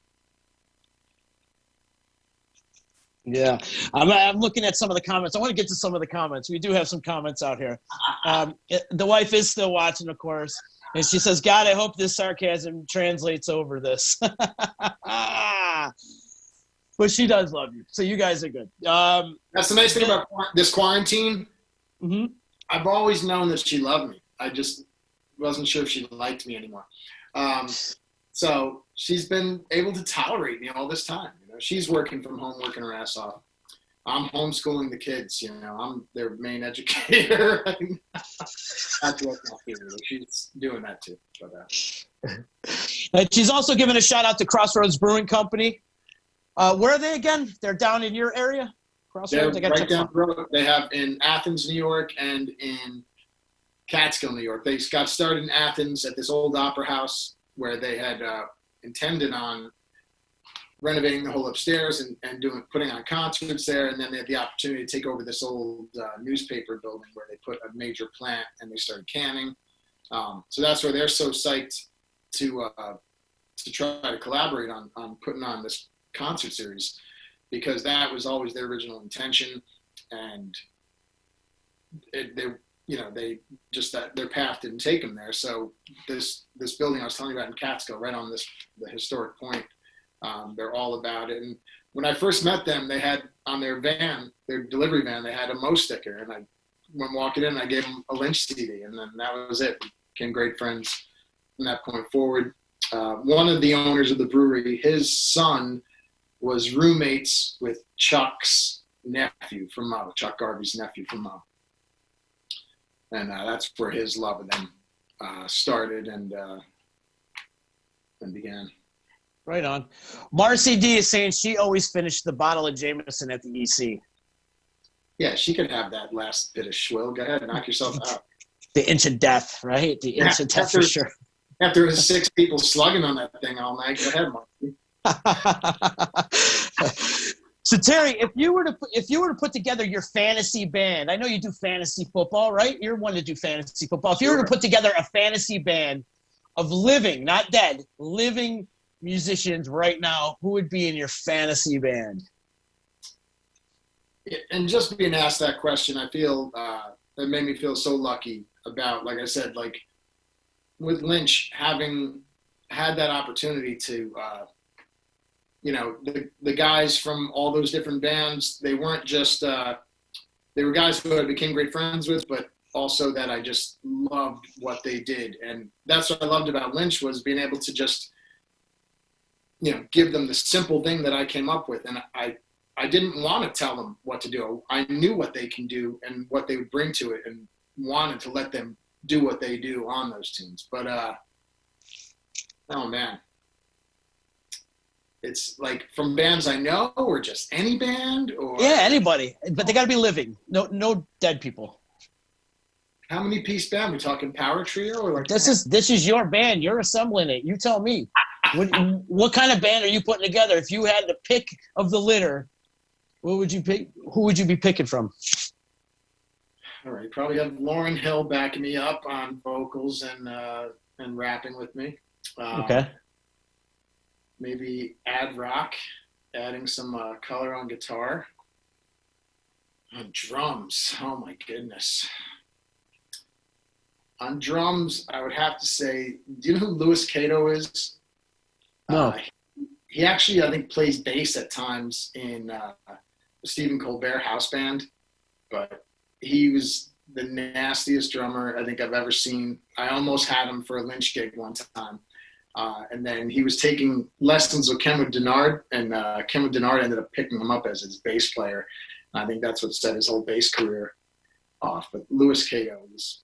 Yeah, I'm looking at some of the comments. I want to get to some of the comments. We do have some comments out here. The wife is still watching, of course, and she says, "God, I hope this sarcasm translates over this." But she does love you, so you guys are good. That's the nice thing about this quarantine. Mm-hmm. I've always known that she loved me. I just wasn't sure if she liked me anymore. So she's been able to tolerate me all this time. She's working from home, working her ass off. I'm homeschooling the kids. I'm their main educator. That's what my favorite. She's doing that too. And she's also giving a shout out to Crossroads Brewing Company. Where are they again? They're down in your area? Crossroads? They're right down the road. They have in Athens, New York, and in Catskill, New York. They got started in Athens at this old opera house where they had intended on renovating the whole upstairs and putting on concerts there, and then they had the opportunity to take over this old newspaper building where they put a major plant and they started canning. So that's where they're so psyched to try to collaborate on putting on this concert series, because that was always their original intention, and they just that their path didn't take them there. So this building I was telling you about in Catskill, right on the historic point. They're all about it. And when I first met them, they had on their delivery van, they had a Mo sticker. And I went walking in, and I gave them a Lynch CD. And then that was it. We became great friends from that point forward. One of the owners of the brewery, his son was roommates with Chuck's nephew from Mo, Chuck Garvey's nephew from Mo. And that's where his love of them started and began. Right on. Marcy D is saying she always finished the bottle of Jameson at the EC. Yeah, she could have that last bit of swill. Go ahead, knock yourself out. The inch of death, right? The inch of death for sure. After it was 6 people slugging on that thing all night, go ahead, Marcy. So Terry, if you were to put together your fantasy band, I know you do fantasy football, right? You're one to do fantasy football. If you were to put together a fantasy band of living, not dead, living musicians right now, who would be in your fantasy band? And just being asked that question, I feel it made me feel so lucky about, like I said, like with Lynch having had that opportunity to, the guys from all those different bands, they weren't just, they were guys who I became great friends with, but also that I just loved what they did. And that's what I loved about Lynch, was being able to just, give them the simple thing that I came up with. And I didn't want to tell them what to do. I knew what they can do and what they would bring to it, and wanted to let them do what they do on those tunes. But, oh man, it's like from bands I know, or just any band, or yeah, anybody, but they got to be living. No dead people. How many piece band? We talking power trio, or like this is your band. You're assembling it. You tell me. What kind of band are you putting together? If you had to pick of the litter, what would you pick? Who would you be picking from? All right, probably have Lauryn Hill backing me up on vocals and rapping with me. Okay. Maybe Ad Rock, adding some color on guitar. On drums, oh my goodness. On drums, I would have to say, do you know who Louis Cato is? No. He actually, I think, plays bass at times in the Stephen Colbert house band, but he was the nastiest drummer I think I've ever seen. I almost had him for a Lynch gig one time. And then he was taking lessons with Ken Denard, and Ken Denard ended up picking him up as his bass player. And I think that's what set his whole bass career off. But Louis Cato was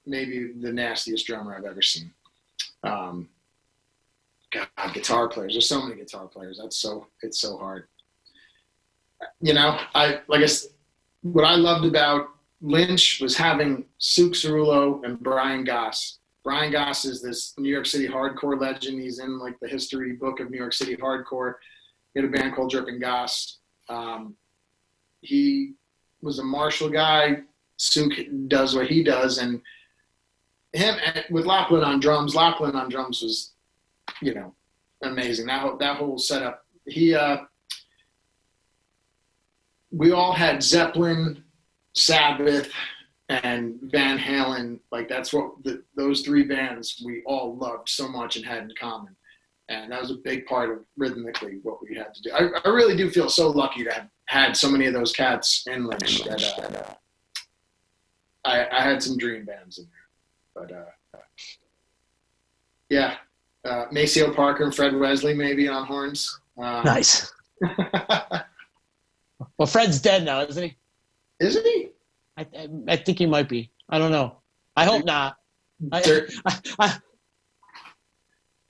maybe the nastiest drummer I've ever seen. God, guitar players. There's so many guitar players. It's so hard. You know, what I loved about Lynch was having Suk Cerullo and Brian Goss. Brian Goss is this New York City hardcore legend. He's in like the history book of New York City hardcore. He had a band called Jerk and Goss. He was a Marshall guy. Suk does what he does, and him with Lachlan on drums. Lachlan on drums was, you know, amazing. That whole setup. We all had Zeppelin, Sabbath, and Van Halen. Like that's what those three bands we all loved so much and had in common. And that was a big part of rhythmically what we had to do. I really do feel so lucky to have had so many of those cats in Lynch that I had some dream bands in there. But yeah, Maceo Parker and Fred Wesley maybe on horns. Nice. Well, Fred's dead now, isn't he? Isn't he? I think he might be. I don't know. I hope not. I don't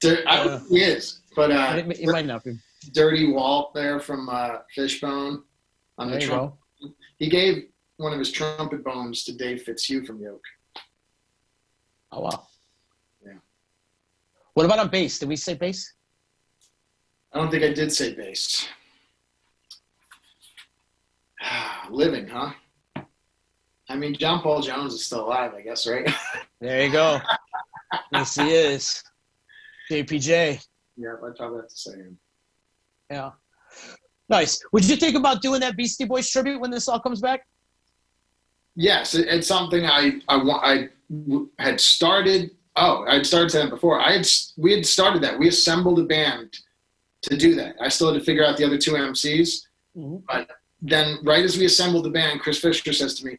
think he is, but he might not be. Dirty Walt there from Fishbone on the trumpet. He gave one of his trumpet bones to Dave Fitzhugh from Yoke. Oh wow. Yeah. What about on bass? Did we say bass? I don't think I did say bass. Living, huh? I mean, John Paul Jones is still alive, I guess, right? There you go. Yes, he is. JPJ. Yeah, I probably have to say him. Yeah. Nice. Would you think about doing that Beastie Boys tribute when this all comes back? Yes, it's something I had started. Oh, I'd started that before. We had started that. We assembled a band to do that. I still had to figure out the other two MCs. Mm-hmm. But then right as we assembled the band, Chris Fisher says to me,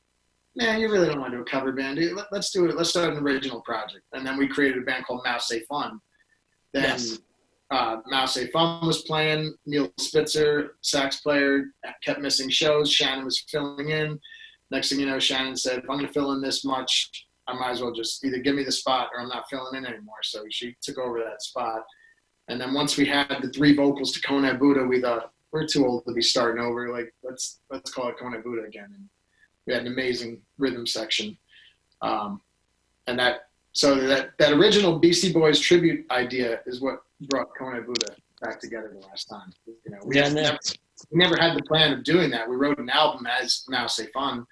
man, you really don't want to do a cover band, dude. Let's do it. Let's start an original project. And then we created a band called Mouse Say Fun. Then yes. Mouse Say Fun was playing. Neil Spitzer, sax player, kept missing shows. Shannon was filling in. Next thing you know, Shannon said, if I'm going to fill in this much, I might as well just either give me the spot or I'm not filling in anymore. So she took over that spot. And then once we had the three vocals to Kone Buddha, we thought, we're too old to be starting over. Like, let's call it Kone Buddha again. And we had an amazing rhythm section. And that original Beastie Boys tribute idea is what brought Kone Buddha back together the last time. You know, we never had the plan of doing that. We wrote an album as Now Say Fun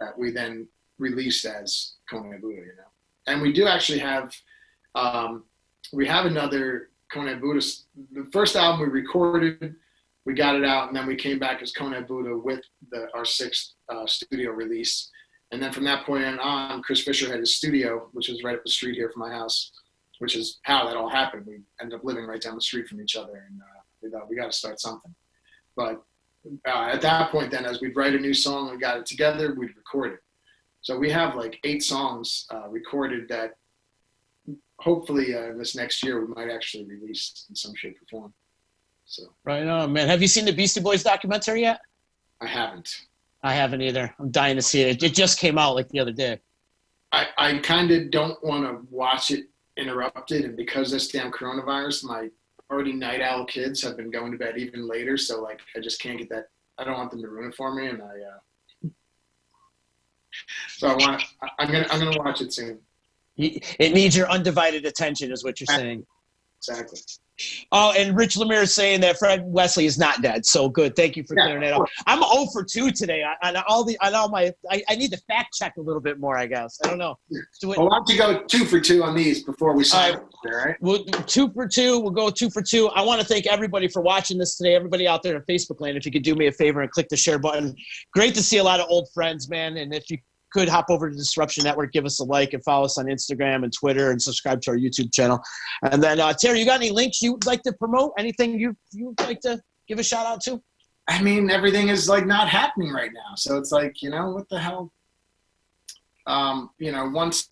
that we then released as Kone Buddha, you know. And we do actually have, we have another Kone Buddha. The first album we recorded, we got it out, and then we came back as Kone Buddha with our sixth studio release. And then from that point on, Chris Fisher had his studio, which is right up the street here from my house, which is how that all happened. We ended up living right down the street from each other, and we thought we got to start something. But at that point then, as we'd write a new song and got it together, we'd record it. So we have like 8 songs recorded that hopefully this next year we might actually release in some shape or form. So right on, man. Have you seen the Beastie Boys documentary yet? I haven't. I haven't either. I'm dying to see it. It just came out like the other day. I kind of don't want to watch it interrupted, and because of this damn coronavirus, my already night owl kids have been going to bed even later, so like I just can't get that. I don't want them to ruin it for me, and I'm gonna watch it soon. It needs your undivided attention, is what you're saying. Exactly. Oh, and Rich Lemire is saying that Fred Wesley is not dead. So good. Thank you for clearing that up. I'm 0 for 2 today. I need to fact check a little bit more, I guess. I don't know. Well, why don't you go 2 for 2 on these before we sign up? All right. We'll 2 for 2. We'll go 2 for 2. I want to thank everybody for watching this today. Everybody out there in Facebook land, if you could do me a favor and click the share button. Great to see a lot of old friends, man. And if you could hop over to Disruption Network, give us a like and follow us on Instagram and Twitter and subscribe to our YouTube channel. And then Terry, you got any links you'd like to promote? Anything you'd like to give a shout out to? I mean, everything is like not happening right now. So it's like, you know, what the hell? You know, once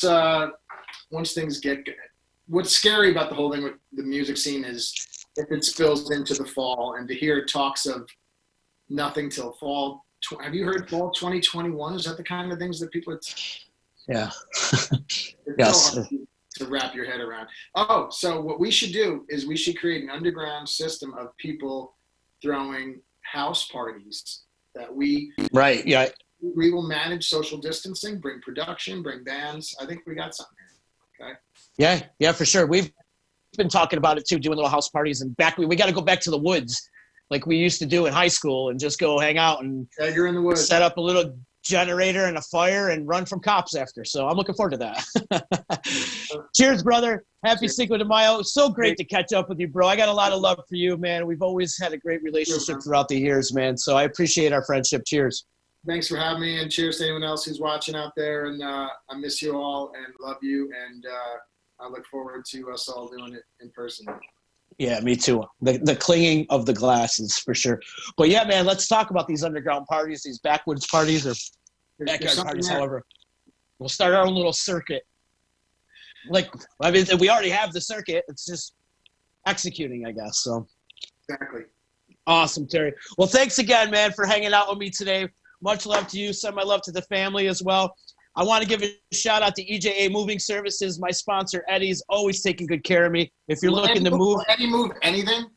things get good. What's scary about the whole thing with the music scene is if it spills into the fall, and to hear talks of nothing till fall. Have you heard fall 2021? Is that the kind of things that people are? Yeah. Yes. So to to wrap your head around. Oh, so what we should do is we should create an underground system of people throwing house parties that we will manage social distancing, bring production, bring bands. I think we got something here. Okay. Yeah, for sure. We've been talking about it too, doing little house parties, and we got to go back to the woods like we used to do in high school and just go hang out and you're in the woods. Set up a little generator and a fire and run from cops after. So I'm looking forward to that. Cheers, brother. Happy Cinco de Mayo. So great to catch up with you, bro. I got a lot of love for you, man. We've always had a great relationship throughout the years, man. So I appreciate our friendship. Cheers. Thanks for having me, and cheers to anyone else who's watching out there. And I miss you all and love you. And I look forward to us all doing it in person. Yeah, me too. The clinging of the glasses for sure. But yeah, man, let's talk about these underground parties, these backwoods parties or backyard parties, however. We'll start our own little circuit. Like, I mean, we already have the circuit. It's just executing, I guess. So exactly. Awesome, Terry. Well, thanks again, man, for hanging out with me today. Much love to you. Send my love to the family as well. I want to give a shout out to EJA Moving Services. My sponsor, Eddie's always taking good care of me. If you're looking to move. Will Eddie move anything?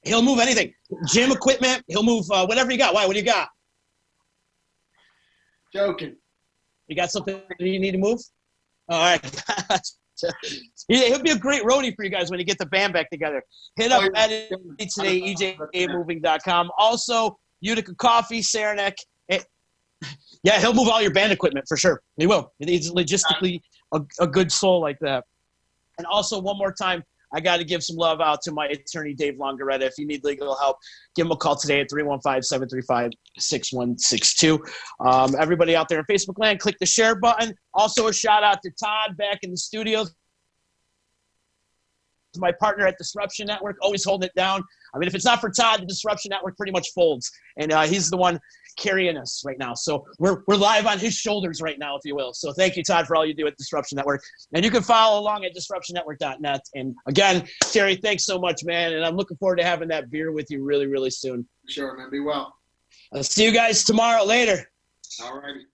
He'll move anything. Gym equipment. He'll move whatever you got. Why? What do you got? Joking. You got something you need to move? All right. He'll be a great roadie for you guys when you get the band back together. Hit up Eddie today, EJAmoving.com. Also, Utica Coffee, Saranac. Yeah, he'll move all your band equipment for sure. He will. He's logistically a good soul like that. And also, one more time, I got to give some love out to my attorney, Dave Longaretta. If you need legal help, give him a call today at 315-735-6162. Everybody out there in Facebook land, click the share button. Also, a shout out to Todd back in the studios. My partner at Disruption Network, always holding it down. I mean, if it's not for Todd, the Disruption Network pretty much folds. And he's the one carrying us right now. So we're live on his shoulders right now, if you will. So thank you, Todd, for all you do at Disruption Network. And you can follow along at disruptionnetwork.net. And again, Terry, thanks so much, man. And I'm looking forward to having that beer with you really, really soon. Sure, man. Be well. I'll see you guys tomorrow. Later. All righty.